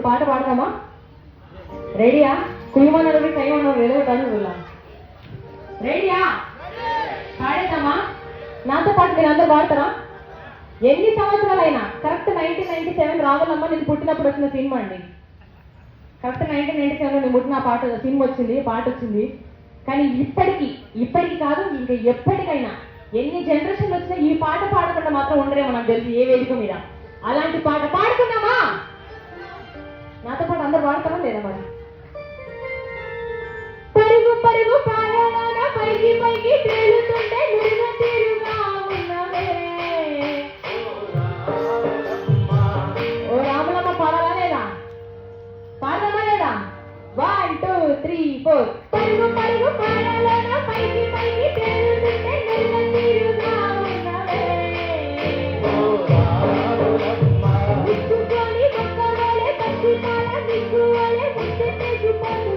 పాట పాడదామా? రెడీయా? కుయ్యమన్నారు కయ్యమన్నారు ఏదో ఒకటి రెడీయా? పాడేద్దామా? నాతో పాటు మీరు అందరూ పాడతారా? ఎన్ని సంవత్సరాలైనా కరెక్ట్ 1997 రావాలమ్మ నేను పుట్టినప్పుడు వచ్చిన సినిమా అండి. కరెక్ట్ 1997 నేను పుట్టిన పాట సినిమా వచ్చింది, పాట వచ్చింది. కానీ ఇప్పటికి కాదు ఇంకా ఎప్పటికైనా ఎన్ని జనరేషన్లు వచ్చినా ఈ పాట పాడకుండా మాత్రం ఉండరేమో నాకు తెలిసి ఏ వేదిక మీద. అలాంటి పాట పాడుకుందామా? నాతో పాటు అందరు పాడతారా లేదా మరి? పరుగు పరుగు పాలన పైకి పైకి తేలుతుంటే నురుగ తీరుగా ఉన్నవే. ఓ రాములమ్మ పాడాలా లేదా? పాడదామా లేదా? 1 2 3 4 పరుగు పరుగు పాలన పైకి పైకి తేలుతుంటే నురుగ తీరుగా ఉన్నవే. విచ్చుకొని ఒక్కవలే పచ్చి పాల విచ్చువలే ముచ్చటే చూపలు